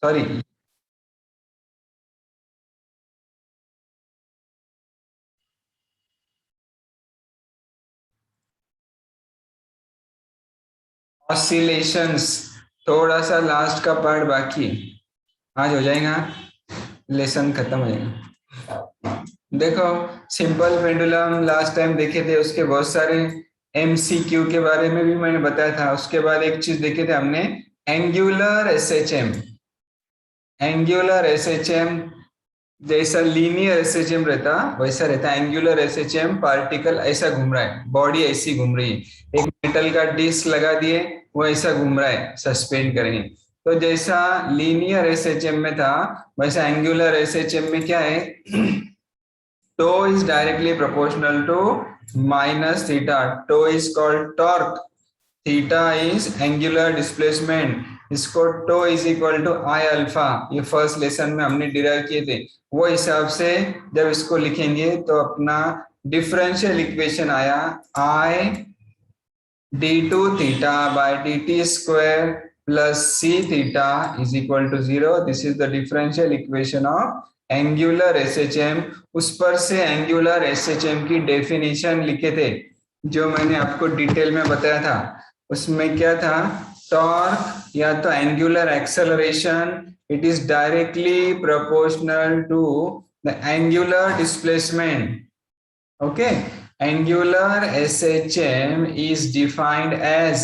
Sorry, oscillations, थोड़ा सा last का पार्ट बाकी है। आज हो जाएगा, लेसन खत्म हो जाएगा। देखो, सिंपल पेंडुलम लास्ट टाइम देखे थे, उसके बहुत सारे एमसीक्यू के बारे में भी मैंने बताया था। उसके बाद एक चीज देखे थे हमने, एंगुलर एसएचएम। एंगुलर एसएचएम जैसा लीनियर एसएचएम रहता वैसा रहता एंगुलर एसएचएम। पार्टिकल ऐसा घूम रहा है, बॉडी ऐसी घूम रही है, एक मेटल का डिस्क लगा दिए, वो ऐसा घूम रहा है, सस्पेंड करेंगे। तो जैसा लीनियर एसएचएम में था, वैसा एंगुलर एसएचएम में क्या है, tau is directly proportional to minus theta. Tau is called torque. Theta is angular displacement. इसको tau is equal to I alpha, ये फर्स्ट लेसन में हमने डिराइव किए थे। वो हिसाब से जब इसको लिखेंगे तो अपना डिफरेंशियल इक्वेशन आया I d2 theta by dt square plus c theta is equal to 0. This is the differential equation of angular SHM. उस पर से एंगुलर एसएचएम की डेफिनेशन लिखे थे, जो मैंने आपको डिटेल में बताया था। उसमें क्या था, टॉर्क या तो angular acceleration, it is directly proportional to the angular displacement. Okay, angular SHM is defined as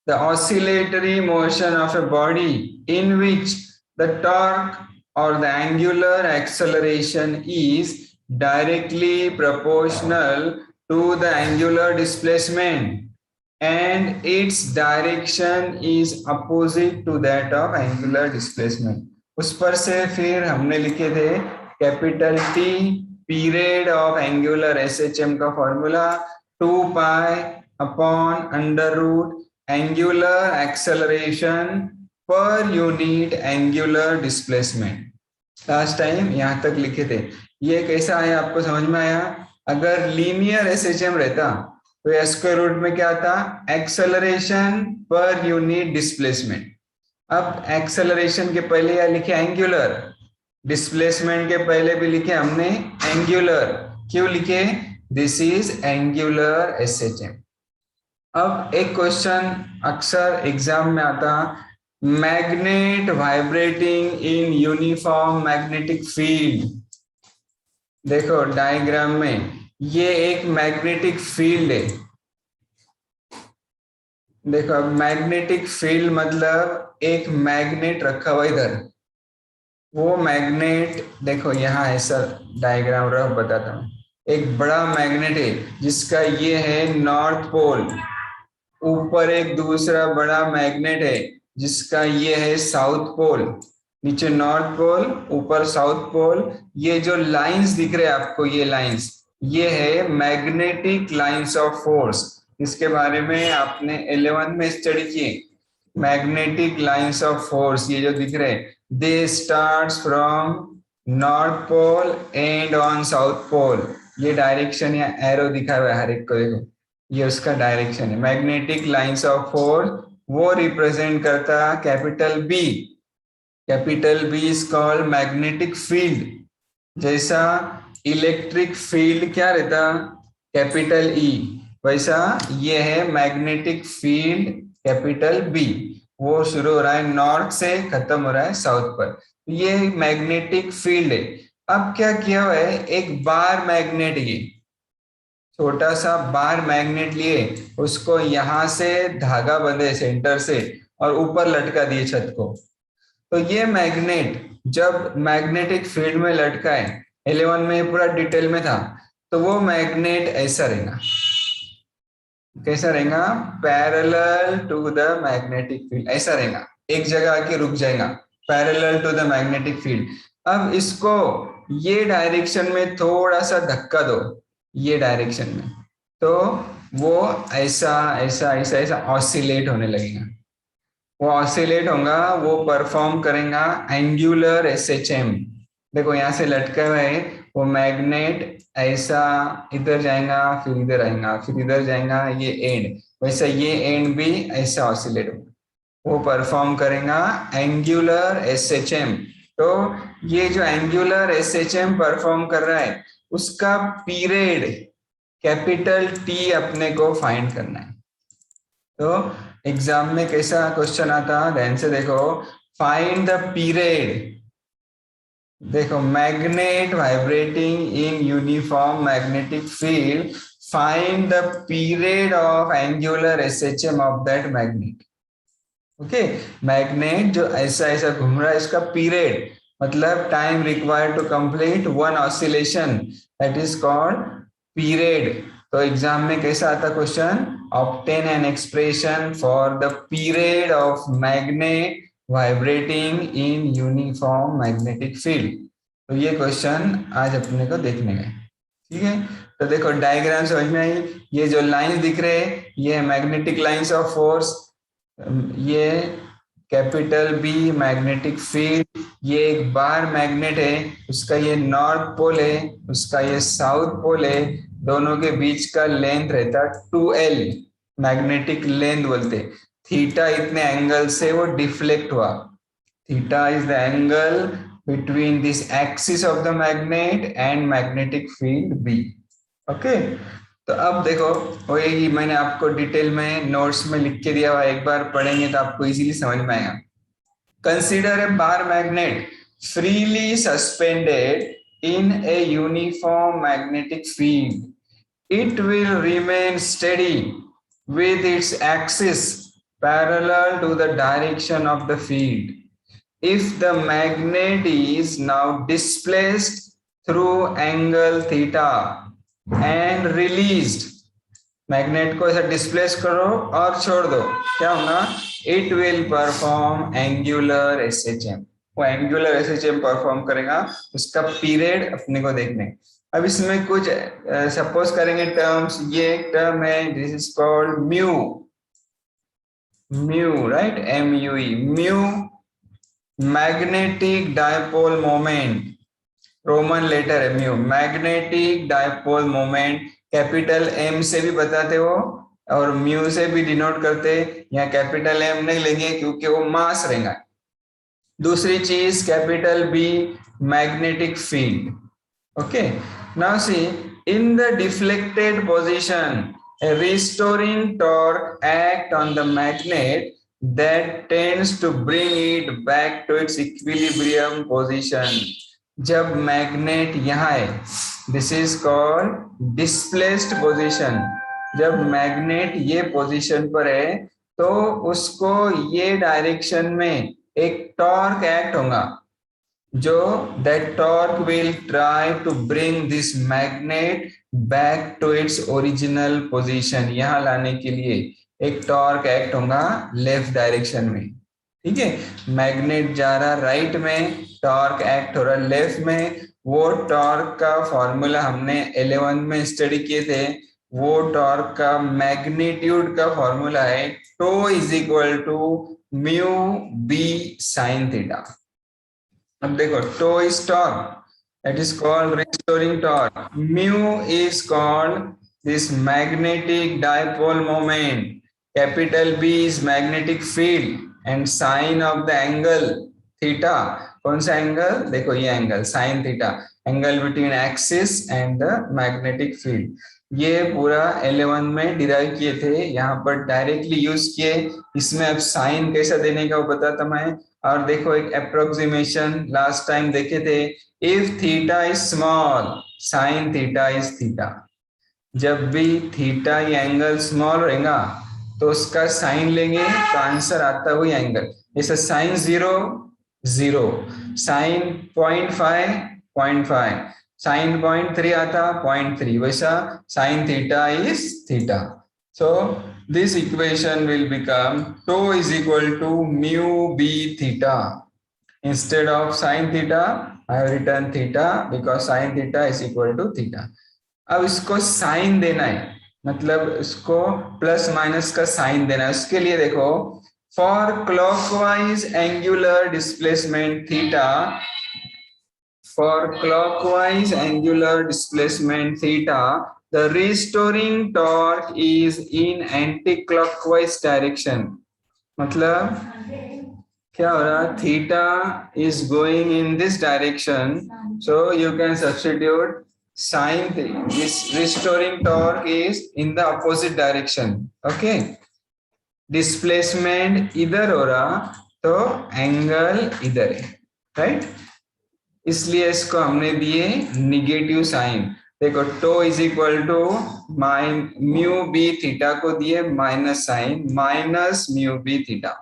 the oscillatory motion of a body in which the torque or the angular acceleration is directly proportional to the angular displacement and its direction is opposite to that of angular displacement. उस पर से फिर हमने लिखे थे capital T period of angular SHM का formula 2 pi upon under root angular acceleration पर unit angular displacement. Last time यहां तक लिखे थे। ये कैसा है आपको समझ में आया? अगर लीनियर एसएचएम रहता तो स्क्वायर रूट में क्या था, एक्सेलरेशन पर यूनिट डिस्प्लेसमेंट। अब एक्सेलरेशन के पहले या लिखे एंगुलर, डिस्प्लेसमेंट के पहले भी लिखे हमने एंगुलर। क्यों लिखे? This is angular SHM. अब एक क्वेश्चन अक्सर एग्जाम में आता, magnet vibrating in uniform magnetic field. देखो डायग्राम में ये एक मैग्नेटिक फील्ड है। देखो मैग्नेटिक फील्ड मतलब एक मैग्नेट रखा हुआ इधर, वो मैग्नेट देखो यहाँ ऐसा डायग्राम रख बताता हूँ। एक बड़ा मैग्नेट है जिसका ये है नॉर्थ पोल, ऊपर एक दूसरा बड़ा मैग्नेट है जिसका ये है साउथ पोल। नीचे नॉर्थ पोल, ऊपर साउथ पोल। ये जो लाइंस दिख रहे हैं आपको, ये लाइंस, ये है मैग्नेटिक लाइंस ऑफ फोर्स। इसके बारे में आपने 11 में स्टडी किए। मैग्नेटिक लाइंस ऑफ फोर्स ये जो दिख रहे हैं, they starts from north pole and on south pole. ये डायरेक्शन या एरो दिखा हुआ है हर एक को, देखो ये उसका डायरेक्शन है। मैग्नेटिक लाइंस ऑफ फोर्स वो रिप्रेजेंट करता capital B. Capital B is called magnetic field. जैसा इलेक्ट्रिक फील्ड क्या रहता, कैपिटल ई, वैसा ये है मैग्नेटिक फील्ड कैपिटल बी। वो शुरू हो रहा है नॉर्थ से, खत्म हो रहा है साउथ पर। ये मैग्नेटिक फील्ड है। अब क्या किया हुआ है, एक बार मैग्नेट, ये छोटा सा बार मैग्नेट लिए, उसको यहां से धागा बंधे सेंटर से और ऊपर लटका दिए छत को। तो ये मैग्नेट जब मैग्नेटिक फील्ड में लटका है, 11 में पूरा डिटेल में था, तो वो मैग्नेट ऐसा रहेगा। कैसा रहेगा? Parallel to the magnetic field, ऐसा रहेगा, एक जगह आके रुक जाएगा, parallel to the magnetic field. अब इसको ये डायरेक्शन में थोड़ा सा धक्का दो, ये डायरेक्शन में, तो वो ऐसा ऐसा ऐसा ऐसा ऑसिलेट होने लगेगा। वो ऑसिलेट होगा, वो परफॉर्म करेगा एंगुलर एसएचएम। देखो यहाँ से लटका हुआ है वो मैग्नेट, ऐसा इधर जाएगा, फिर इधर आएगा, फिर इधर जाएगा, ये एंड, वैसा ये एंड भी ऐसा ऑसिलेट होगा। वो परफॉर्म करेगा एंगुलर एसएचएम। तो ये जो एंगुलर एसएचएम परफॉर्म कर रहा है उसका पीरियड कैपिटल टी अपने को फाइंड करना है। तो एग्जाम में कैसा क्वेश्चन आता, ध्यान से देखो, फाइंड द पीरियड। देखो, magnet vibrating in uniform magnetic field, find the period of angular SHM of that magnet. Okay, magnet जो ऐसा ऐसा घूम रहा है इसका पीरियड मतलब time required to complete one oscillation, that is called period. तो एग्जाम में कैसा आता question, obtain an expression for the period of magnet vibrating in uniform magnetic field. तो ये क्वेश्चन आज अपने को देखने गए। ठीक है, तो देखो डायग्राम समझ में आई। ये जो लाइंस दिख रहे हैं ये मैग्नेटिक लाइंस ऑफ फोर्स, ये कैपिटल बी मैग्नेटिक फील्ड, ये एक बार मैग्नेट है, उसका ये नॉर्थ पोल है, उसका ये साउथ पोल है, दोनों के बीच का लेंथ रहता 2L, मैग्नेटिक लेंथ बोलते। थीटा इतने एंगल से वो डिफ्लेक्ट हुआ। Theta is the angle between this axis of the magnet and magnetic field B. Okay, तो अब देखो वही मैंने आपको डिटेल में नोट्स में लिख के दिया हुआ, एक बार पढ़ेंगे तो आपको इजीली समझ में आएगा। Consider a bar magnet freely suspended in a uniform magnetic field. It will remain steady with its axis parallel to the direction of the field. If the magnet is now displaced through angle theta and released, magnet को ऐसा displace करो और छोड़ दो, क्या होगा, it will perform angular SHM. वो angular SHM perform करेगा, उसका पीरियड अपने को देखने। अब इसमें कुछ सपोज करेंगे टर्म्स, ये एक टर्म है this is called mu, mu right, MUE, mu magnetic dipole moment, roman letter है mu, magnetic dipole moment, capital M से भी बताते हो और म्यू से भी डिनोट करते। यहाँ कैपिटल M नहीं लेंगे क्योंकि वो मास रहेगा। दूसरी चीज capital B, magnetic field. Okay, now see in the deflected position a restoring torque act on the magnet that tends to bring it back to its equilibrium position. जब मैग्नेट यहाँ है, this is called displaced position. जब magnet ये position पर है तो उसको ये डायरेक्शन में एक टॉर्क एक्ट होगा, जो that torque will try to bring this magnet back to its original position. यहाँ लाने के लिए एक टॉर्क एक्ट होगा लेफ्ट डायरेक्शन में। ठीक है, मैग्नेट जा रहा राइट में, टॉर्क एक्ट हो रहा लेफ्ट में। वो टॉर्क का फॉर्मूला हमने 11 में स्टडी किए थे, वो टॉर्क का मैग्नीट्यूड का फॉर्मूला है tau is equal to mu B sine theta. अब देखो tau is torque, that is called restoring torque. Mu is called this magnetic dipole moment. Capital B is magnetic field and sine of the angle theta. कौन सा angle, देखो ये angle sine theta, angle between axis and the magnetic field. ये पूरा 11 में derive किए थे, यहाँ पर डायरेक्टली यूज किए। इसमें अब साइन कैसा देने का वो बताता मैं। और देखो एक अप्रोक्सीमेशन लास्ट टाइम देखे थे, if theta is small sine theta is theta. जब भी थीटा ये एंगल स्मॉल रहेगा तो उसका साइन लेंगे तो आंसर आता वही एंगल। जैसे साइन 0 0, साइन 0.5 0.5, साइन 0.3 आता 0.3, वैसा sine theta is theta. So this equation will become tau is equal to mu b theta. Instead of sin theta, I have written theta because sin theta is equal to theta. अब इसको sign देना है, मतलब इसको plus minus का sign देना है। उसके लिए देखो, for clockwise angular displacement theta, for clockwise angular displacement theta, the restoring torque is in anti-clockwise direction. मतलब क्या हो रहा, theta is going in this direction, so you can substitute sine this restoring torque is in the opposite direction. Okay, displacement इधर हो रहा तो angle इधर है, राइट. इसलिए इसको हमने दिए निगेटिव साइन. देखो tau is equal to mu B theta को दिए minus sign minus mu B theta.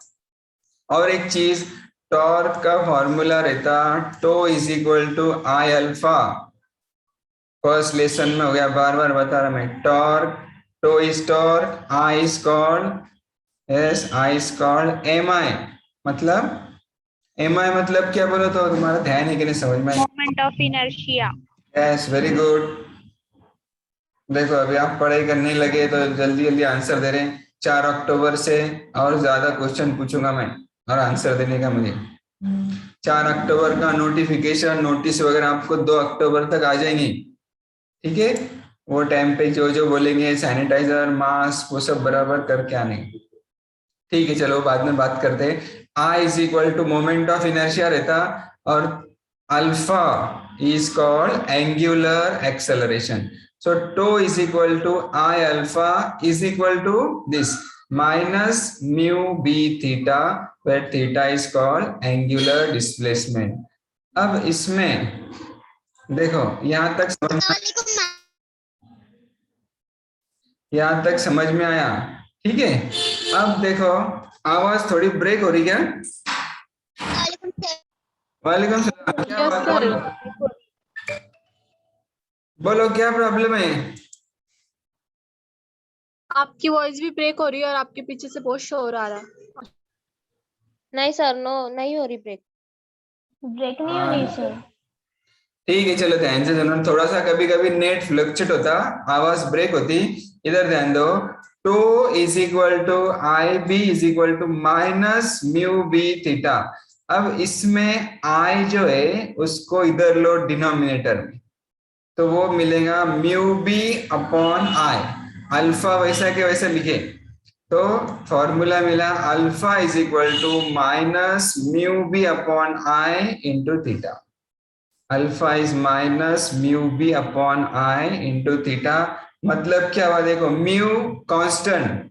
और एक चीज, टॉर्क का फॉर्मूला रहता tau is equal to I alpha. First lesson में हो गया, बार बार बता रहा मैं. Torque, tau is torque, I is called, yes I is called M I. मतलब एम आई मतलब क्या बोलो तो तुम्हारा ध्यान है कि नहीं समझ में? Moment of inertia. Yes, very good. देखो अभी आप पढ़ाई करने लगे तो जल्दी जल्दी आंसर दे रहे हैं. 4 अक्टूबर से और ज्यादा क्वेश्चन पूछूंगा मैं और आंसर देने का मुझे. 4 अक्टूबर का नोटिफिकेशन नोटिस वगैरह आपको 2 अक्टूबर तक आ जाएंगी. ठीक है, वो टाइम पे जो जो बोलेंगे सैनिटाइजर मास्क वो सब बराबर करके आने. ठीक है, चलो बाद में बात करते हैं. I is equal to moment of inertia रहता और alpha is called angular acceleration. So tau is equal to I alpha is equal to this minus mu B theta, where theta is called angular displacement. अब इसमें देखो यहां तक समझ में आया. ठीक है, अब देखो आवाज थोड़ी ब्रेक हो रही क्या? वालेकुम सलाम. क्या बात है? बोलो क्या प्रॉब्लम है? आपकी वॉइस भी ब्रेक हो रही है और आपके पीछे से बहुत शोर आ रहा है. नहीं सर, नो नहीं हो रही ब्रेक. ब्रेक नहीं हो रही सर. ठीक है, चलो ध्यान से सुनो. थोड़ा सा कभी कभी नेट फ्लक्चुएट होता, आवाज ब्रेक होती. इधर ध्यान दो. Tau is equal to I B is equal to minus mu B theta. अब इसमें आई जो है उसको इधर लो डिनोमिनेटर में, तो वो मिलेगा mu B upon I. Alpha वैसा के वैसा लिखे तो फॉर्मूला मिला alpha is equal to minus mu B upon I into theta. Alpha is minus mu B upon I into theta. मतलब क्या हुआ देखो, mu constant,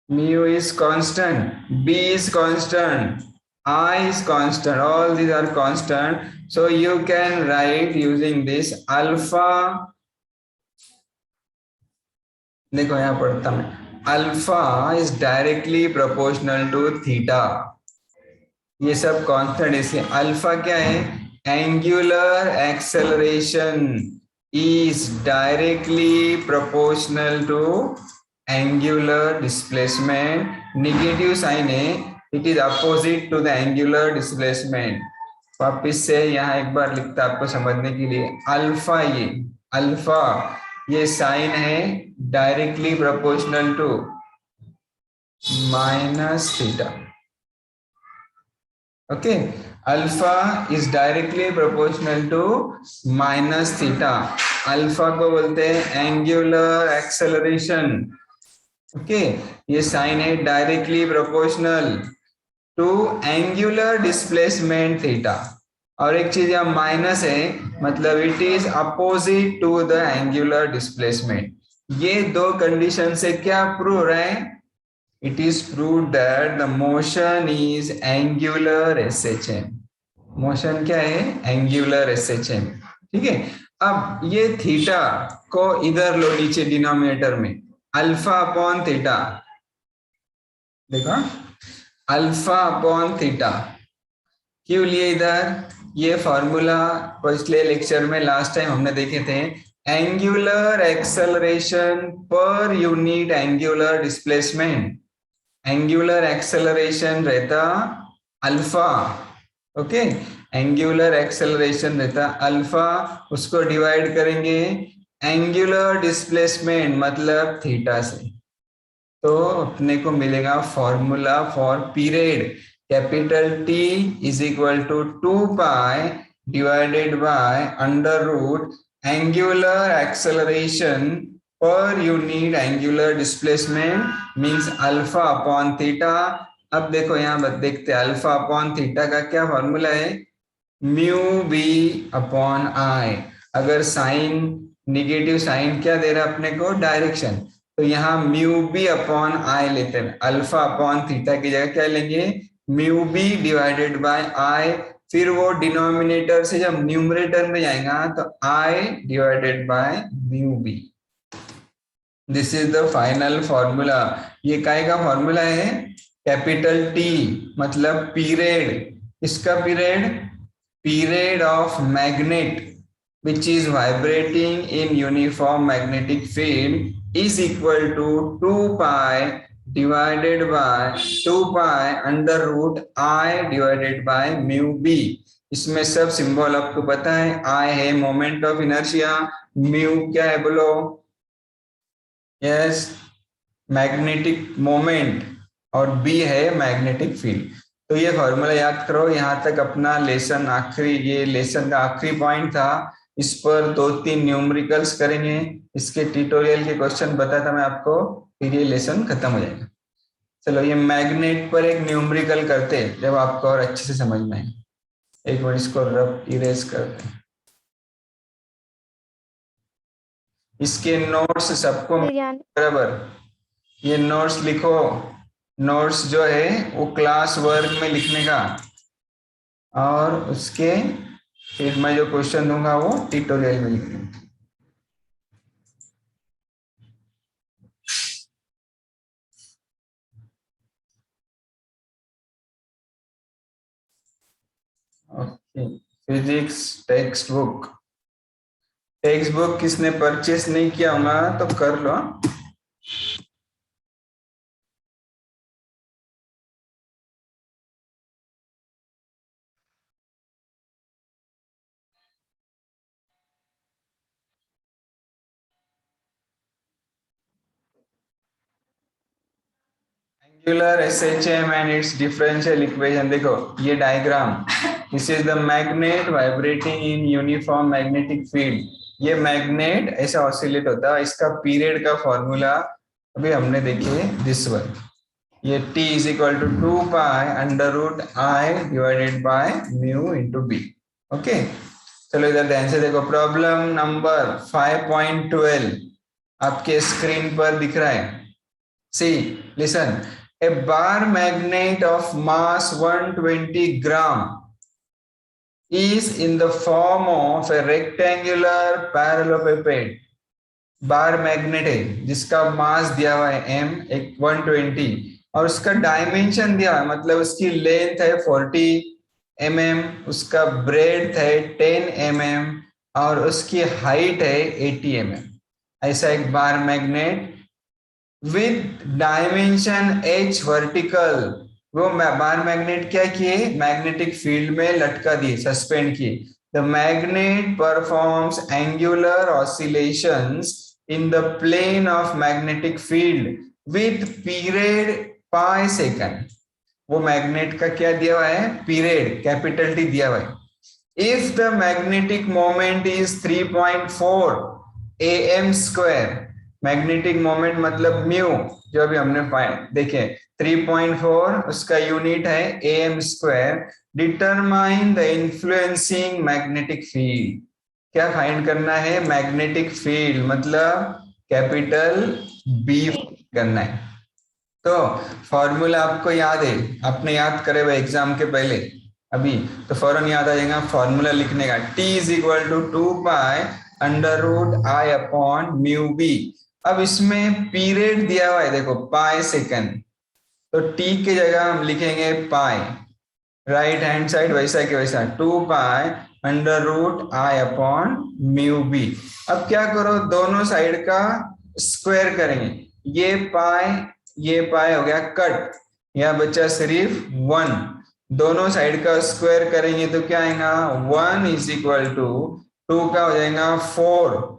mu is constant, B is constant, I is constant, all these are constant. So you can write using this alpha. देखो यहां पढ़ता मैं, alpha is directly proportional to theta. ये सब कांस्टेंट, इसलिए अल्फा क्या है, angular acceleration is directly proportional to angular displacement. Negative sign है, it is opposite to the angular displacement. वापिस से यहाँ एक बार लिखता आपको समझने के लिए. अल्फा, ये अल्फा ये साइन है directly proportional to minus theta. Okay, alpha is directly proportional to minus theta. Alpha को बोलते हैं एंगुलर एक्सेलरेशन. ओके, ये साइन है directly proportional to angular displacement theta. और एक चीज यहाँ माइनस है, मतलब it is opposite to the angular displacement. ये दो कंडीशन से क्या प्रूव हो रहा है? It is proved that the motion is angular SHM. Motion क्या है? Angular SHM. ठीक है, अब ये थीटा को इधर लो नीचे डिनोमिनेटर में, अल्फा अपॉन थीटा. देखो अल्फा अपॉन थीटा क्यों लिए इधर? ये फॉर्मूला पिछले लेक्चर में लास्ट टाइम हमने देखे थे. एंगुलर एक्सेलरेशन पर unit angular displacement. Angular acceleration रहता अल्फा. ओके, एंगुलर एक्सेलरेशन रहता अल्फा, उसको डिवाइड करेंगे एंगुलर डिस्प्लेसमेंट मतलब थीटा से, तो अपने को मिलेगा formula for period. Capital T is equal to 2 pi divided by under root angular acceleration पर unit angular displacement means alpha upon theta. अब देखो यहाँ देखते हैं अल्फा अपॉन थीटा का क्या फॉर्मूला है, म्यू बी अपॉन आई। अगर साइन निगेटिव साइन क्या दे रहा है अपने को, डायरेक्शन, तो यहाँ म्यू बी अपॉन आई लेते हैं, अल्फा अपॉन थीटा की जगह क्या लेंगे, mu B divided by I. फिर वो डिनोमिनेटर से जब न्यूमरेटर में जाएगा तो I divided by mu B. This is the final formula. ये काय का फॉर्मूला है, कैपिटल टी मतलब पीरियड, इसका period, period of magnet which is vibrating in uniform magnetic field is equal to 2 pi divided by 2 pi under root I divided by mu b। इसमें सब symbol आपको पता है, I है moment of inertia, mu क्या है बोलो, yes magnetic moment, और बी है मैग्नेटिक फील्ड। तो ये फॉर्मूला याद करो। यहाँ तक अपना लेसन आखिरी, ये लेसन का आखिरी पॉइंट था। इस पर 2-3 न्यूमेरिकल्स करेंगे, इसके ट्यूटोरियल के क्वेश्चन बताया था मैं आपको, फिर ये लेसन खत्म हो जाएगा। चलो ये मैग्नेट पर एक न्यूमेरिकल करते हैं जब आपको और अच्छे से समझ में आए। एक बार इसको रब इरेज करते हैं। इसके नोट्स सबको बराबर, ये नोट्स लिखो, नोट्स जो है वो क्लास वर्क में लिखने का, और उसके फिर मैं जो क्वेश्चन दूंगा वो ट्यूटोरियल में लिखना। Okay, physics text book, text book किसने परचेस नहीं किया होगा तो कर लो। Angular SHM and its differential equation, देखो ये diagram, this is the magnet vibrating in uniform magnetic field. ये मैग्नेट ऐसा ऑसिलेट होता है, इसका पीरियड का फॉर्मूला अभी हमने देखे दिस वन, ये T is equal to 2 pi under root I divided by mu into B. Okay, चलो इधर ध्यान से देखो, प्रॉब्लम नंबर 5.12 आपके स्क्रीन पर दिख रहा है। सी listen, a bar magnet of mass 120 gram is in the form of a rectangular parallelepiped। Bar magnet है जिसका मास दिया हुआ है m, एक 120, और उसका डायमेंशन दिया है, मतलब उसकी लेंथ है 40 mm, उसका ब्रेड्थ है 10 mm, और उसकी हाइट है 80 mm। ऐसा एक bar magnet with dimension h vertical, वो बार मैग्नेट क्या किए, मैग्नेटिक फील्ड में लटका दिए, सस्पेंड किए। The magnet performs angular oscillations in the plane of magnetic field with period pi second. वो मैग्नेट का क्या दिया हुआ है, पीरियड कैपिटल T दिया हुआ है। If the magnetic moment is 3.4 am square, magnetic moment मतलब म्यू, जो अभी हमने देखे 3.4, उसका यूनिट है am square. Determine the influencing magnetic field, क्या फाइंड करना है, मैग्नेटिक फील्ड मतलब कैपिटल B करना है। तो फॉर्मूला आपको याद है, आपने याद करे हुए एग्जाम के पहले अभी, तो फौरन याद आ जाएगा फॉर्मूला लिखने का, T is equal to 2 pi under root I upon mu B. अब इसमें पीरियड दिया हुआ है, देखो पाई सेकंड, तो T की जगह हम लिखेंगे पाई, राइट हैंड साइड वैसा के वैसा 2 pi under root I upon mu B. अब क्या करो, दोनों साइड का स्क्वायर करेंगे, ये पाई हो गया कट, यह बचा सिर्फ 1, दोनों साइड का स्क्वायर करेंगे तो क्या आएगा, 1 इज इक्वल टू 2 का हो जाएगा 4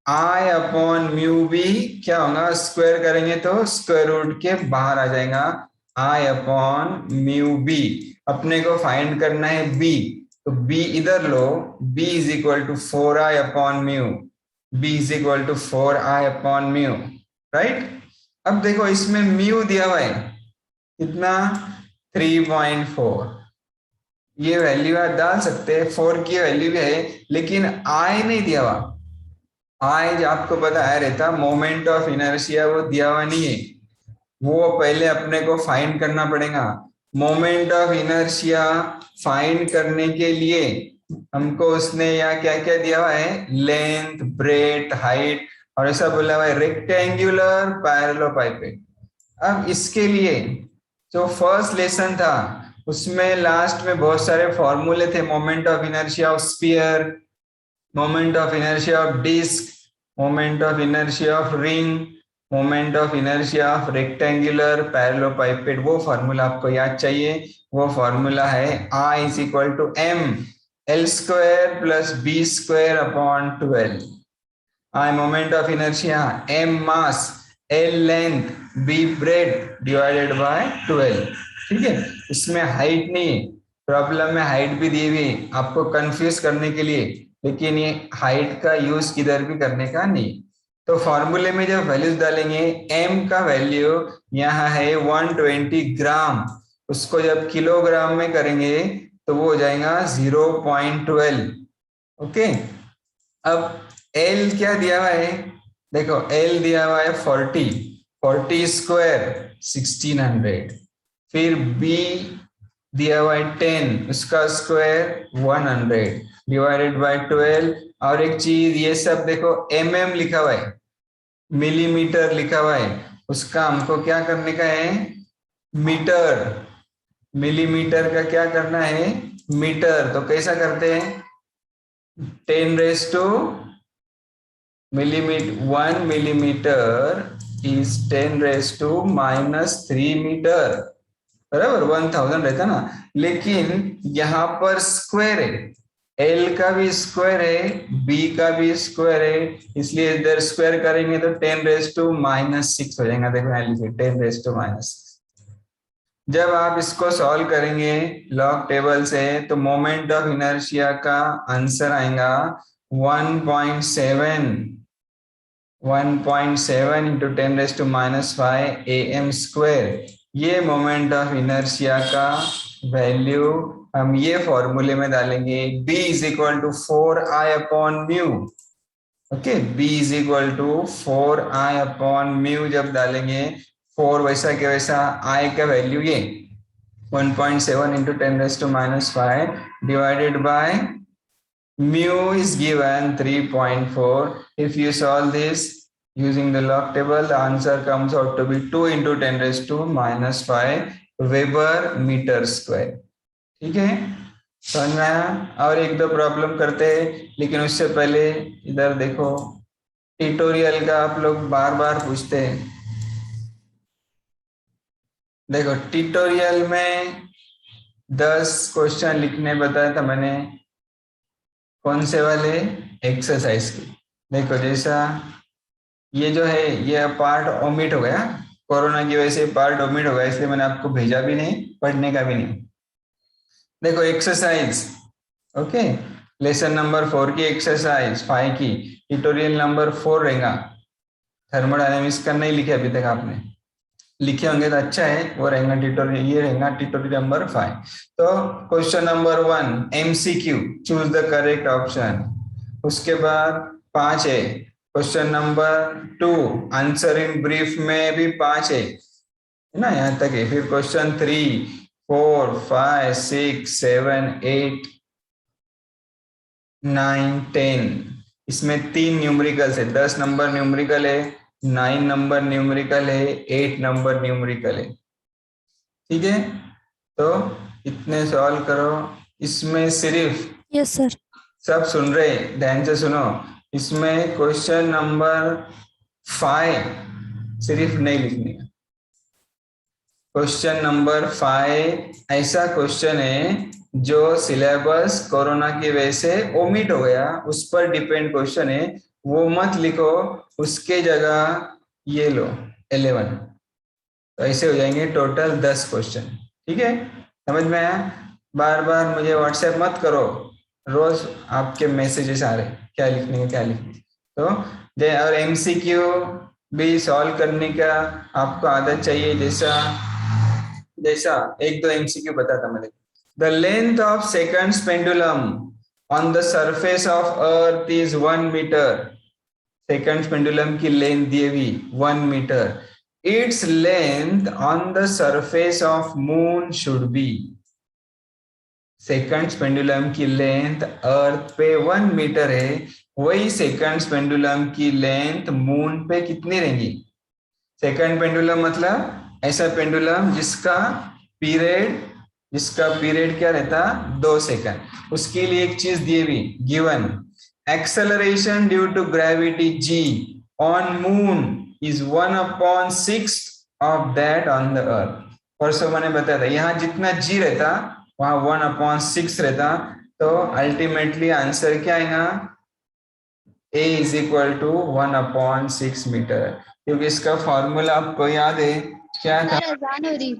आई अपॉन म्यू बी, क्या होगा, स्क्वायर करेंगे तो स्क्वायर रूट के बाहर आ जाएगा आई अपॉन म्यू बी। अपने को फाइंड करना है b, तो b इधर लो, b is equal to 4i upon mu, b is equal to 4i upon mu, right. अब देखो इसमें म्यू दिया हुआ है कितना, 3.4। ये वैल्यू आप डाल सकते हैं, 4 की वैल्यू भी है, लेकिन आई नहीं दिया हुआ। आई आपको पता है रहता, मोमेंट ऑफ इनर्शिया वो दिया हुआ नहीं है, वो पहले अपने को फाइंड करना पड़ेगा। मोमेंट ऑफ इनर्शिया फाइंड करने के लिए हमको उसने यहाँ क्या क्या दिया हुआ है, लेंथ, ब्रेथ, हाइट, और ऐसा बोला हुआ है रेक्टेंगुलर पैरेललोपाइपेड। अब इसके लिए जो फर्स्ट लेसन था उसमें लास्ट में बहुत सारे फॉर्मूले थे, moment of inertia of sphere, moment of inertia of disc, moment of inertia of ring, moment of inertia of rectangular parallelepiped. वो फॉर्मूला आपको याद चाहिए। वो फॉर्मूला है I is equal to m l square plus b square upon 12। I moment of inertia, m mass, l length, b breadth divided by 12। ठीक है, इसमें height नहीं, प्रॉब्लम में हाइट भी दी हुई आपको कंफ्यूज करने के लिए, लेकिन ये हाइट का यूज किधर भी करने का नहीं। तो फॉर्मूले में जब वैल्यूज डालेंगे, m का वैल्यू यहाँ है 120 ग्राम, उसको जब किलोग्राम में करेंगे तो वो हो जाएगा 0.12। ओके, अब l क्या दिया हुआ है, देखो l दिया हुआ है 40 स्क्वायर 1600, फिर b दिया हुआ है 10, उसका स्क्वायर 100 डिवाइडेड बाय 12। और एक चीज ये सब देखो mm लिखा हुआ है, मिलीमीटर लिखा हुआ है, उसका हमको क्या करने का है, मीटर। मिलीमीटर का क्या करना है, मीटर। तो कैसा करते हैं, 10 raise to millimetre, 1 millimetre is 10 raise to -3 metre, बराबर 1000 रहता ना। लेकिन यहाँ पर स्क्वायर है, L का भी स्क्वायर है, B का भी स्क्वायर है, इसलिए इधर स्क्वायर करेंगे तो 10 रेज टू -6 हो जाएगा। देखो यहाँ लिखे 10 रेज टू -6। जब आप इसको सॉल्व करेंगे लॉग टेबल से तो मोमेंट ऑफ इनर्शिया का आंसर आएगा 1.7 into 10 raise to -5 am square. ये मोमेंट ऑफ इनर्शिया का वैल्यू हम ये फॉर्मूले में डालेंगे, b is equal to 4i upon mu. Okay, b is equal to 4i upon mu जब डालेंगे, 4 वैसा के वैसा, i का वैल्यू ये 1.7 into 10 raise to -5 divided by mu is given 3.4. If you solve this using the log table, the answer comes out to be 2 into 10 raised to -5 weber metre square. ठीक है, समझ में आया? और एक दो प्रॉब्लम करते हैं, लेकिन उससे पहले इधर देखो, ट्यूटोरियल का आप लोग बार बार पूछते हैं। देखो ट्यूटोरियल में 10 क्वेश्चन लिखने बताया था मैंने, कौन से वाले, एक्सरसाइज की। देखो जैसा ये जो है ये पार्ट ओमिट हो गया, कोरोना की वजह से पार्ट ओमिट हो गया, इसलिए मैंने आपको भेजा भी नहीं, पढ़ने का भी नहीं। देखो एक्सरसाइज, ओके, लेसन नंबर 4 की एक्सरसाइज 5 की, ट्यूटोरियल नंबर 4 रहेगा। थर्मोडायनेमिक्स का नहीं लिखे अभी तक आपने, लिखे होंगे तो अच्छा है, वो रहेगा ट्यूटोरियल, ये रहेगा ट्यूटोरियल नंबर 5। तो question number 1 MCQ, choose the correct option. उसके बाद 5 है question number 2, answer in brief में भी 5 है ना, यहाँ तक है। फिर क्वेश्चन 3, 4, 5, 6, 7, 8, 9, 10, इसमें 3 न्यूमेरिकल्स है, 10 नंबर न्यूमेरिकल है, 9 नंबर न्यूमेरिकल है, 8 नंबर न्यूमेरिकल है। ठीक है, तो इतने सॉल्व करो। इसमें सिर्फ, यस सर, सब सुन रहे, ध्यान से सुनो, इसमें क्वेश्चन नंबर 5 सिर्फ नहीं लिखने का। क्वेश्चन नंबर 5 ऐसा क्वेश्चन है जो सिलेबस कोरोना की वजह से ओमिट हो गया, उस पर डिपेंड क्वेश्चन है, वो मत लिखो, उसके जगह ये लो 11। तो ऐसे हो जाएंगे टोटल 10 क्वेश्चन। ठीक है, समझ में आया? बार बार मुझे व्हाट्सएप मत करो, रोज आपके मैसेजेस आ रहे क्या लिखने का क्या लिखने। तो और एमसीक्यू भी सॉल्व करने का आपको आदत चाहिए, जैसा जैसा एक दो एमसीक्यू बताता मैं। The length of seconds pendulum on the surface of earth is 1 metre. Seconds pendulum की लेंथ दी हुई 1 metre. Its length on the surface of moon should be. Seconds pendulum की लेंथ अर्थ पे 1 मीटर है, वही seconds pendulum की length moon पे कितनी रहेगी? सेकंड पेंडुलम मतलब ऐसा पेंडुलम जिसका पीरियड क्या रहता? 2 सेकंड। उसके लिए एक चीज दी हुई given, acceleration due to gravity g on moon is 1/6 of that on the earth. परसों मैंने बताया था यहाँ जितना g रहता वहां 1/6 रहता, तो अल्टीमेटली आंसर क्या आएगा? a is equal to 1/6 metre, क्योंकि इसका फॉर्मूला आपको याद है क्या था? सर अजान हो रही।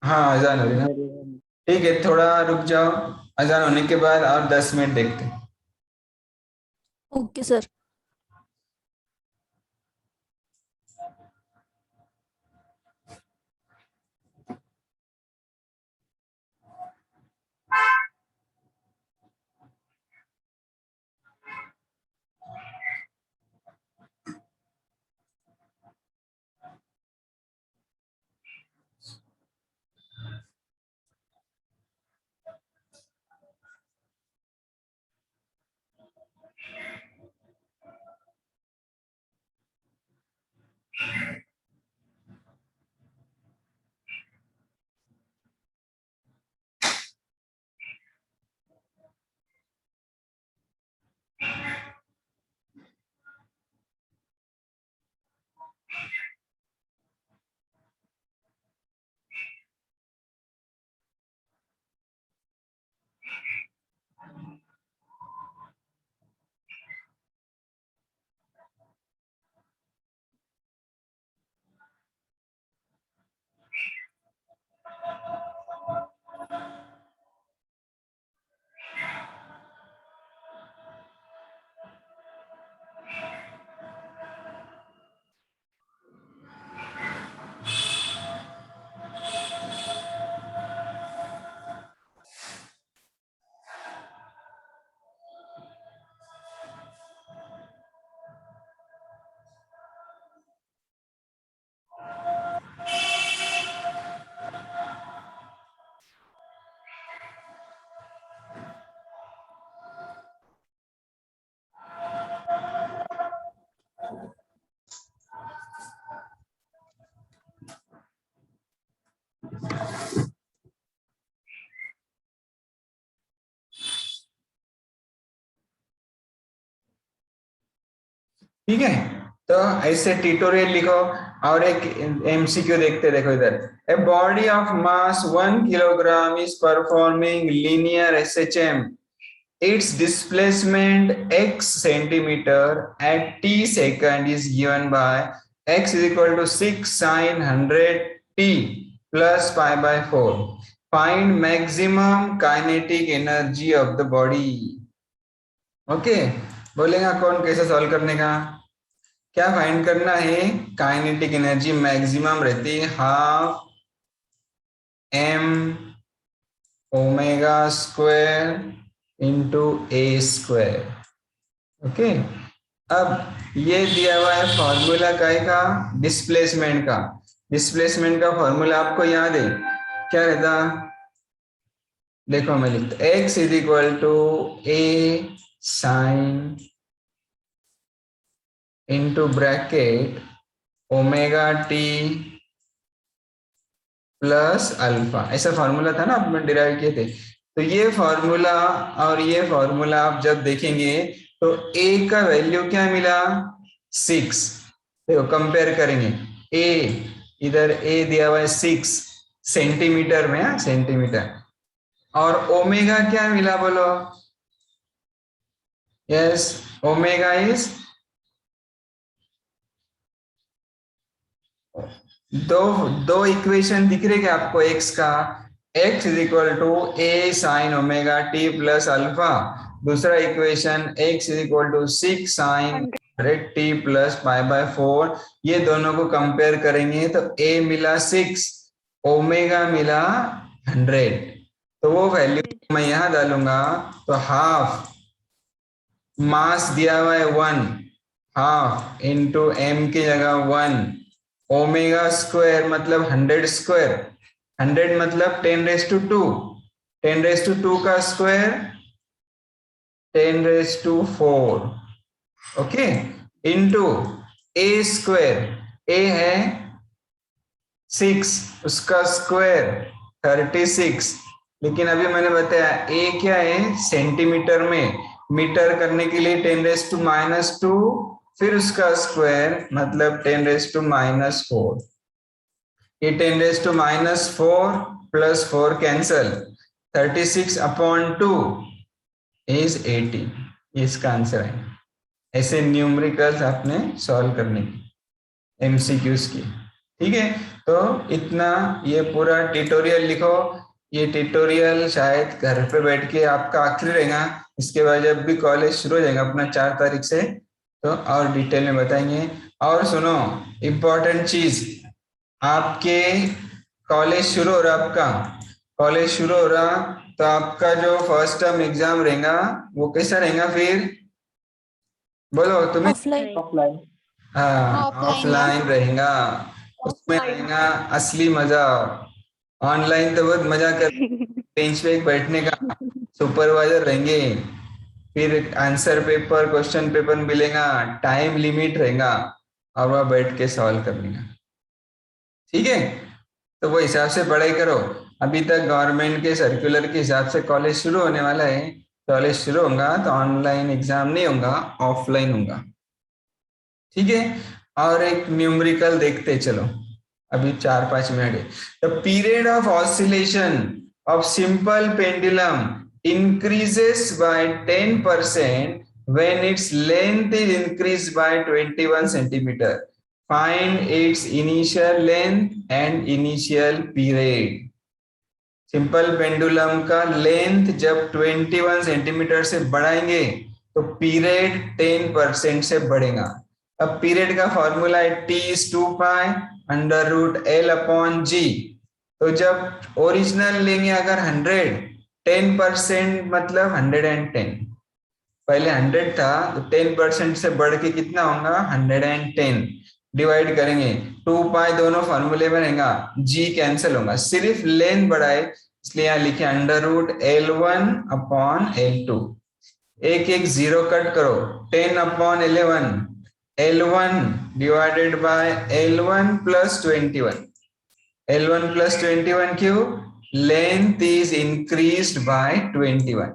हाँ, अजान हो रही है। ठीक है, थोड़ा रुक जाओ, अजान होने के बाद और 10 मिनट देखते हैं। Okay sir. ठीक है, तो ऐसे ट्यूटोरियल लिखो। और एक एमसीक्यू देखते, देखो इधर। A body of mass 1 kilogram is performing linear SHM. Its displacement x centimeter at t second is given by x is equal to 6 sin 100 t plus pi by 4. Find maximum kinetic energy of the body. Okay, बोलेगा कौन कैसे solve करने का? क्या find करना है? Kinetic energy maximum रहती है half m omega square into A square. Okay, अब ये दिया हुआ है फॉर्मूला का डिस्प्लेसमेंट का। डिस्प्लेसमेंट का फॉर्मूला आपको याद है क्या रहता? देखो मैं लिखता, x is equal to a sine into bracket omega T plus alpha. ऐसा फॉर्मूला था ना, आप डिराइव किए थे। तो ये फॉर्मूला और ये फॉर्मूला आप जब देखेंगे तो a का वैल्यू क्या मिला? 6। देखो कंपेयर करेंगे, a इधर a दिया हुआ है 6 सेंटीमीटर में, सेंटीमीटर। और ओमेगा क्या मिला बोलो? यस, ओमेगा इज दो इक्वेशन दिख रहे क्या आपको x का? x is equal to a sine omega T plus alpha, दूसरा equation x is equal to 6 sine 100t plus π/4, ये दोनों को कंपेयर करेंगे तो a मिला 6, ओमेगा मिला 100, तो वो वैल्यू मैं यहाँ डालूंगा तो हाफ मास दिया हुआ है 1, हाफ इंटू m की जगह 1, ओमेगा स्क्वायर मतलब 100 स्क्वायर, 100 मतलब 10⁻², 10⁻² का square 10⁻⁴, okay, into a square, a है 6, उसका स्क्वायर 36, लेकिन अभी मैंने बताया a क्या है सेंटीमीटर में, मीटर करने के लिए 10⁻², फिर उसका स्क्वायर मतलब 10⁻⁴, ये 10⁻⁴ प्लस 4 कैंसल, 36/2 इज 80, इसका आंसर है। ऐसे न्यूमेरिकल्स आपने सॉल्व करने की एमसीक्यूज की, ठीक है। तो इतना ये पूरा ट्यूटोरियल लिखो, ये ट्यूटोरियल शायद घर पे बैठ के आपका आखिरी रहेगा, इसके बाद जब भी कॉलेज शुरू हो जाएगा अपना 4 तारीख से, तो और डिटेल में बताएंगे। और सुनो इम्पोर्टेंट चीज, आपके कॉलेज शुरू हो रहा, आपका कॉलेज शुरू हो रहा, तो आपका जो फर्स्ट टर्म एग्जाम रहेगा वो कैसा रहेगा, फिर बोलो तुम्हें। ऑफलाइन। हाँ ऑफलाइन। ऑफलाइन रहेगा, उसमें ऑफलाइन। रहेगा असली मजा। ऑनलाइन तो बहुत मजा कर, बेंच पे बैठने का, सुपरवाइजर रहेंगे, फिर आंसर पेपर क्वेश्चन पेपर मिलेगा, टाइम लिमिट रहेगा, और वह बैठ के सॉल्व करने का, ठीक है। तो वो हिसाब से पढ़ाई करो। अभी तक गवर्नमेंट के सर्कुलर के हिसाब से कॉलेज शुरू होने वाला है, कॉलेज शुरू होगा तो ऑनलाइन एग्जाम नहीं होगा, ऑफलाइन होगा, ठीक है। और एक न्यूमेरिकल देखते चलो, अभी 4-5 मिनट है। The period of oscillation of simple pendulum increases by 10% when its length is increased by 21 centimeter. Find its initial length and initial period. Simple pendulum का लेंथ जब 21 सेंटीमीटर से बढ़ाएंगे तो पीरियड 10% से बढ़ेगा। अब पीरियड का फॉर्मूला है T√L/G। तो जब ओरिजिनल लेंगे अगर 100, 10% मतलब 110, पहले 100 था तो 10% से बढ़ के कितना होगा 110, डिवाइड करेंगे 2π, दोनों फॉर्मूले में रहेगा, g कैंसिल होगा, सिर्फ लेंथ बढ़ाए इसलिए यहाँ लिखे √L1/L2, एक एक जीरो कट करो, 10/11, L1 divided by L1 + 21, L1 + 21 क्यों, length is increased by 21,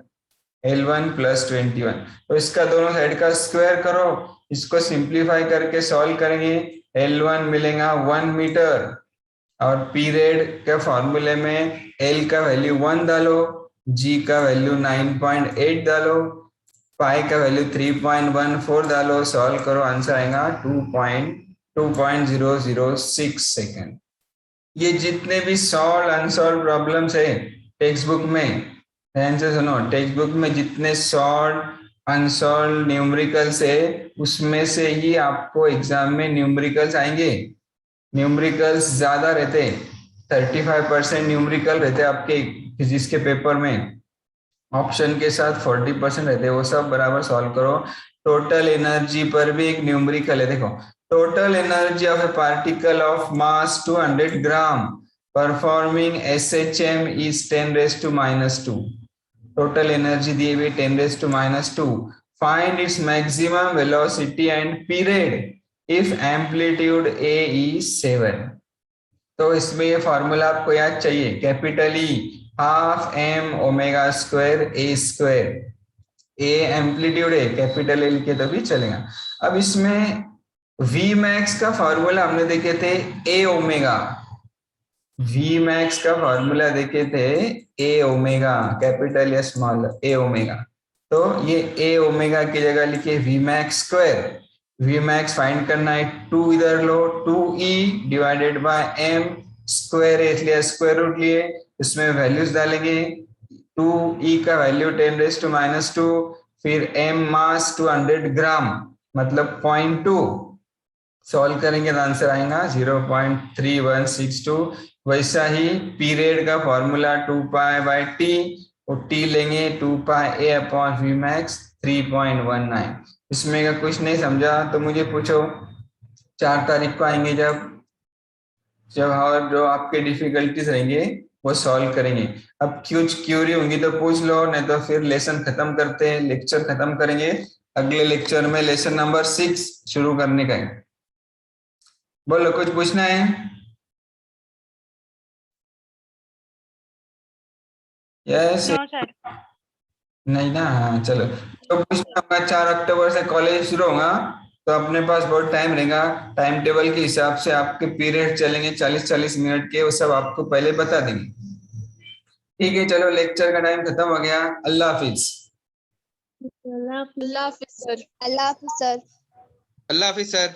L1 + 21, तो इसका दोनों साइड का स्क्वायर करो, इसको सिंप्लीफाई करके सॉल्व करेंगे, L1 मिलेगा 1 मीटर, और पीरियड के फॉर्मूले में L का वैल्यू 1 डालो, G का वैल्यू 9.8 डालो, पाई का वैल्यू 3.14 डालो, सॉल्व करो, आंसर आएगा 2.006 सेकेंड। ये जितने भी सॉल्व अनसॉल्व प्रॉब्लम्स है टेक्स्ट बुक में, ध्यान से सुनो, टेक्स्ट बुक में जितने सॉल्व अनसॉल्व न्यूमेरिकल्स है उसमें से ही आपको एग्जाम में न्यूमेरिकल्स आएंगे। न्यूमेरिकल्स ज्यादा रहते, 35% न्यूमेरिकल रहते आपके फिजिक्स के पेपर में, ऑप्शन के साथ 40% रहते, वो सब बराबर सॉल्व करो। टोटल एनर्जी पर भी एक न्यूमेरिकल है, देखो, total energy of a particle of mass 200 gram performing SHM is 10⁻²। Total energy दी हुई 10⁻²। Find its maximum velocity and period if amplitude A is 7। तो इसमें ये फॉर्मूला आपको याद चाहिए, capital E ½ m⍵² A², A amplitude है, कैपिटल L के तो भी चलेगा। अब इसमें Vmax का फॉर्मूला हमने देखे थे A⍵, Vmax का फॉर्मूला देखे थे A⍵, कैपिटल या स्मॉल A⍵, तो ये A⍵ की जगह लिखे Vmax²। Vmax फाइंड करना है, 2 इधर लो, 2E / m, स्क्वायर है इसलिए स्क्वायर रूट लिए, इसमें वैल्यूज डालेंगे, 2e का वैल्यू 10⁻², फिर m मास 200 ग्राम मतलब 0.2, सॉल्व करेंगे तो आंसर आएगा 0.3162। वैसा ही पीरियड का फॉर्मूला 2π/t, और t लेंगे 2πa/v max 3.19। इसमें अगर कुछ नहीं समझा तो मुझे पूछो, 4 तारीख को आएंगे जब और जो आपके डिफिकल्टीज रहेंगे वो सॉल्व करेंगे। अब कुछ क्यूरी होंगी तो पूछ लो, नहीं तो फिर लेसन खत्म करते हैं, लेक्चर खत्म करेंगे। अगले लेक्चर में लेसन नंबर 6 शुरू करने का है। बोलो, कुछ पूछना है? यस? No sir. नहीं ना? हाँ चलो, तो पूछना होगा। 4 अक्टूबर से कॉलेज शुरू होगा, तो अपने पास बहुत टाइम रहेगा। टाइम टेबल के हिसाब से आपके पीरियड चलेंगे 40-40 मिनट के, वो सब आपको पहले बता देंगे। ठीक है, चलो लेक्चर का टाइम खत्म हो गया। अल्लाह हाफिज। अल्लाह हाफिज सर। अल्लाह हाफिज सर। अल्लाह हाफिज सर।